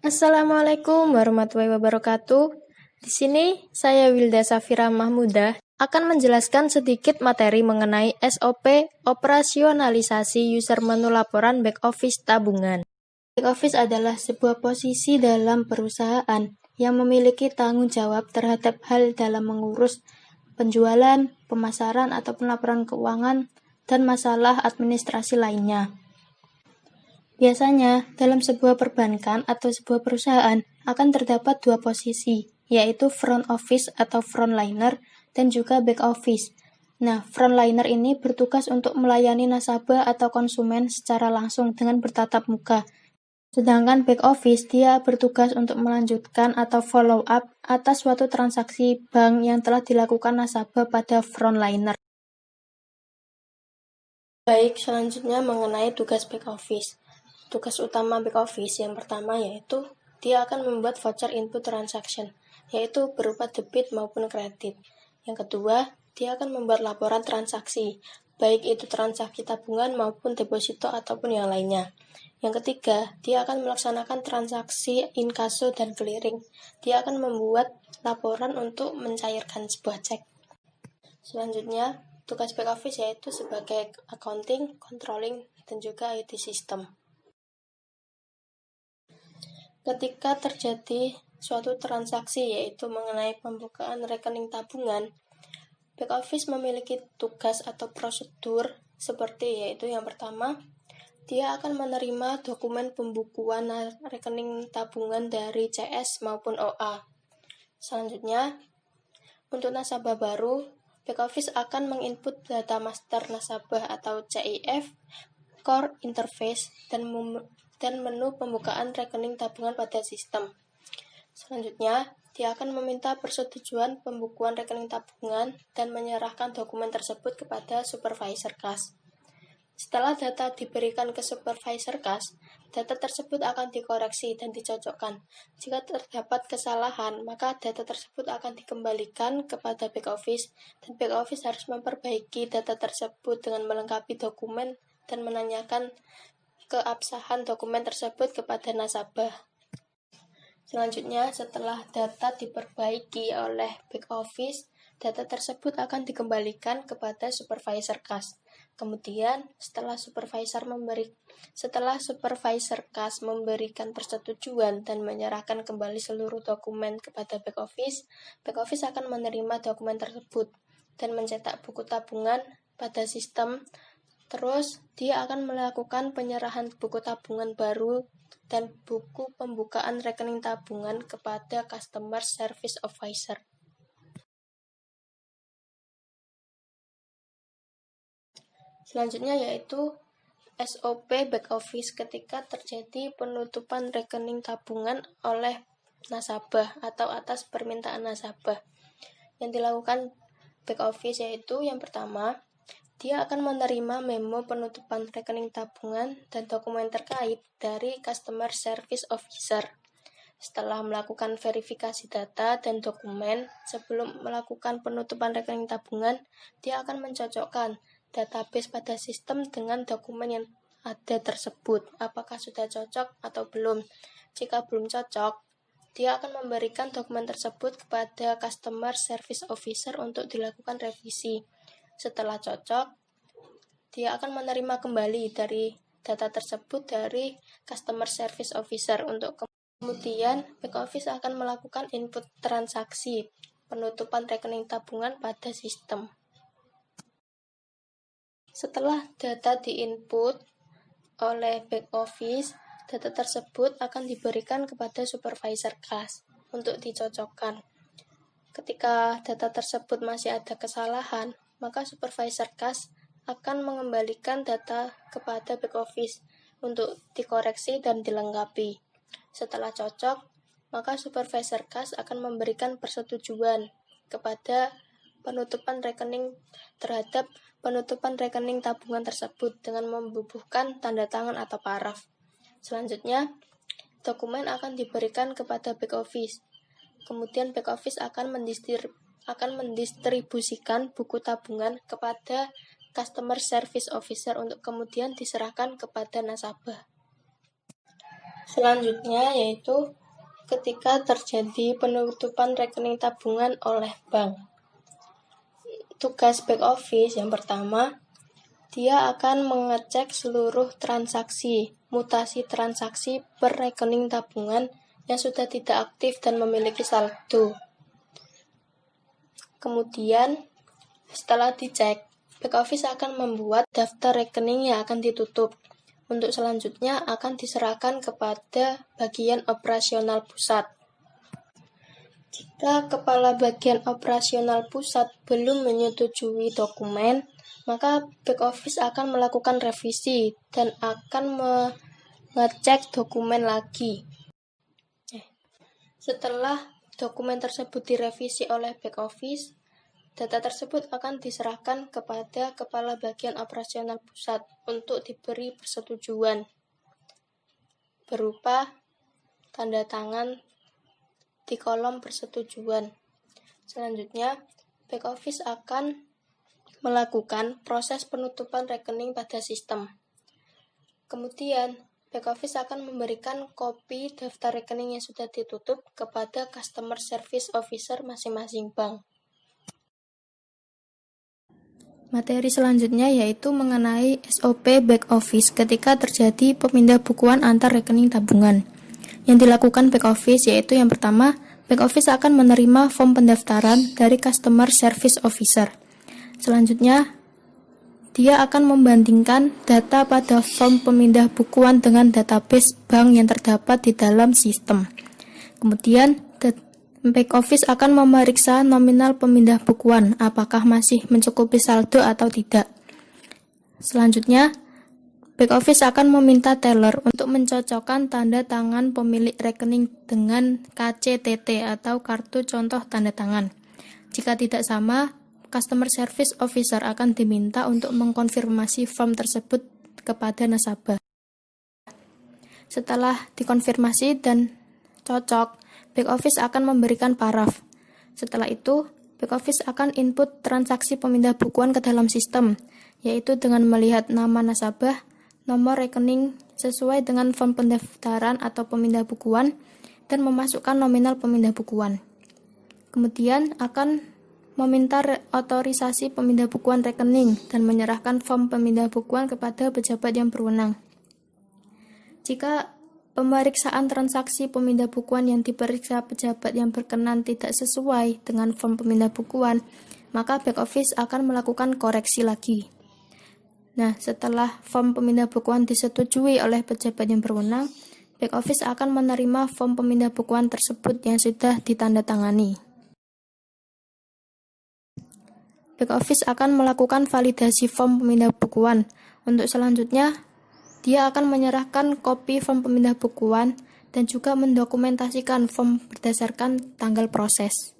Assalamualaikum warahmatullahi wabarakatuh. Di sini saya Wilda Safira Mahmudah akan menjelaskan sedikit materi mengenai SOP operasionalisasi user menu laporan back office tabungan. Back office adalah sebuah posisi dalam perusahaan yang memiliki tanggung jawab terhadap hal dalam mengurus penjualan, pemasaran ataupun laporan keuangan dan masalah administrasi lainnya. Biasanya, dalam sebuah perbankan atau sebuah perusahaan akan terdapat dua posisi, yaitu front office atau frontliner dan juga back office. Nah, frontliner ini bertugas untuk melayani nasabah atau konsumen secara langsung dengan bertatap muka. Sedangkan back office, dia bertugas untuk melanjutkan atau follow up atas suatu transaksi bank yang telah dilakukan nasabah pada frontliner. Baik, selanjutnya mengenai tugas back office. Tugas utama back office yang pertama yaitu dia akan membuat voucher input transaction, yaitu berupa debit maupun kredit. Yang kedua, dia akan membuat laporan transaksi, baik itu transaksi tabungan maupun deposito ataupun yang lainnya. Yang ketiga, dia akan melaksanakan transaksi inkasso dan clearing. Dia akan membuat laporan untuk mencairkan sebuah cek. Selanjutnya, tugas back office yaitu sebagai accounting, controlling, dan juga IT system. Ketika terjadi suatu transaksi yaitu mengenai pembukaan rekening tabungan, back office memiliki tugas atau prosedur seperti yaitu yang pertama, dia akan menerima dokumen pembukuan rekening tabungan dari CS maupun OA. Selanjutnya, untuk nasabah baru, back office akan menginput data master nasabah atau CIF, core interface, dan menu pembukaan rekening tabungan pada sistem. Selanjutnya, dia akan meminta persetujuan pembukuan rekening tabungan dan menyerahkan dokumen tersebut kepada supervisor kas. Setelah data diberikan ke supervisor kas, data tersebut akan dikoreksi dan dicocokkan. Jika terdapat kesalahan, maka data tersebut akan dikembalikan kepada back office, dan back office harus memperbaiki data tersebut dengan melengkapi dokumen dan menanyakan keabsahan dokumen tersebut kepada nasabah. Selanjutnya, setelah data diperbaiki oleh back office, data tersebut akan dikembalikan kepada supervisor kas. Kemudian, setelah supervisor kas memberikan persetujuan dan menyerahkan kembali seluruh dokumen kepada back office akan menerima dokumen tersebut dan mencetak buku tabungan pada sistem. Terus, dia akan melakukan penyerahan buku tabungan baru dan buku pembukaan rekening tabungan kepada Customer Service Officer. Selanjutnya yaitu SOP back office ketika terjadi penutupan rekening tabungan oleh nasabah atau atas permintaan nasabah. Yang dilakukan back office yaitu yang pertama, dia akan menerima memo penutupan rekening tabungan dan dokumen terkait dari Customer Service Officer. Setelah melakukan verifikasi data dan dokumen, sebelum melakukan penutupan rekening tabungan, dia akan mencocokkan database pada sistem dengan dokumen yang ada tersebut, apakah sudah cocok atau belum. Jika belum cocok, dia akan memberikan dokumen tersebut kepada Customer Service Officer untuk dilakukan revisi. Setelah cocok, dia akan menerima kembali dari data tersebut dari Customer Service Officer. Untuk kemudian, back office akan melakukan input transaksi penutupan rekening tabungan pada sistem. Setelah data diinput oleh back office, data tersebut akan diberikan kepada supervisor kas untuk dicocokkan. Ketika data tersebut masih ada kesalahan, maka supervisor kas akan mengembalikan data kepada back office untuk dikoreksi dan dilengkapi. Setelah cocok, maka supervisor kas akan memberikan persetujuan kepada penutupan rekening terhadap penutupan rekening tabungan tersebut dengan membubuhkan tanda tangan atau paraf. Selanjutnya, dokumen akan diberikan kepada back office. Kemudian back office akan mendistribusikan buku tabungan kepada Customer Service Officer untuk kemudian diserahkan kepada nasabah. Selanjutnya yaitu ketika terjadi penutupan rekening tabungan oleh bank. Tugas back office yang pertama, dia akan mengecek seluruh transaksi, mutasi transaksi per rekening tabungan yang sudah tidak aktif dan memiliki saldo. Kemudian, setelah dicek, back office akan membuat daftar rekening yang akan ditutup. Untuk selanjutnya akan diserahkan kepada bagian operasional pusat. Jika kepala bagian operasional pusat belum menyetujui dokumen, maka back office akan melakukan revisi dan akan mengecek dokumen lagi. Setelah dokumen tersebut direvisi oleh back office, data tersebut akan diserahkan kepada kepala bagian operasional pusat untuk diberi persetujuan berupa tanda tangan di kolom persetujuan. Selanjutnya, back office akan melakukan proses penutupan rekening pada sistem. Kemudian, back office akan memberikan kopi daftar rekening yang sudah ditutup kepada customer service officer masing-masing bank. Materi selanjutnya yaitu mengenai SOP back office ketika terjadi pemindah bukuan antar rekening tabungan. Yang dilakukan back office yaitu yang pertama, back office akan menerima form pendaftaran dari customer service officer. Selanjutnya, dia akan membandingkan data pada form pemindah bukuan dengan database bank yang terdapat di dalam sistem. Kemudian, back office akan memeriksa nominal pemindah bukuan, apakah masih mencukupi saldo atau tidak. Selanjutnya, back office akan meminta teller untuk mencocokkan tanda tangan pemilik rekening dengan KCTT atau kartu contoh tanda tangan. Jika tidak sama, customer service officer akan diminta untuk mengkonfirmasi form tersebut kepada nasabah. Setelah dikonfirmasi dan cocok, back office akan memberikan paraf. Setelah itu, back office akan input transaksi pemindah bukuan ke dalam sistem, yaitu dengan melihat nama nasabah, nomor rekening sesuai dengan form pendaftaran atau pemindah bukuan, dan memasukkan nominal pemindah bukuan. Kemudian akan meminta otorisasi pemindah bukuan rekening dan menyerahkan form pemindah bukuan kepada pejabat yang berwenang. Jika pemeriksaan transaksi pemindah bukuan yang diperiksa pejabat yang berkenan tidak sesuai dengan form pemindah bukuan, maka back office akan melakukan koreksi lagi. Nah, setelah form pemindah bukuan disetujui oleh pejabat yang berwenang, back office akan menerima form pemindah bukuan tersebut yang sudah ditandatangani. Back office akan melakukan validasi form pemindah bukuan. Untuk selanjutnya, dia akan menyerahkan kopi form pemindah bukuan dan juga mendokumentasikan form berdasarkan tanggal proses.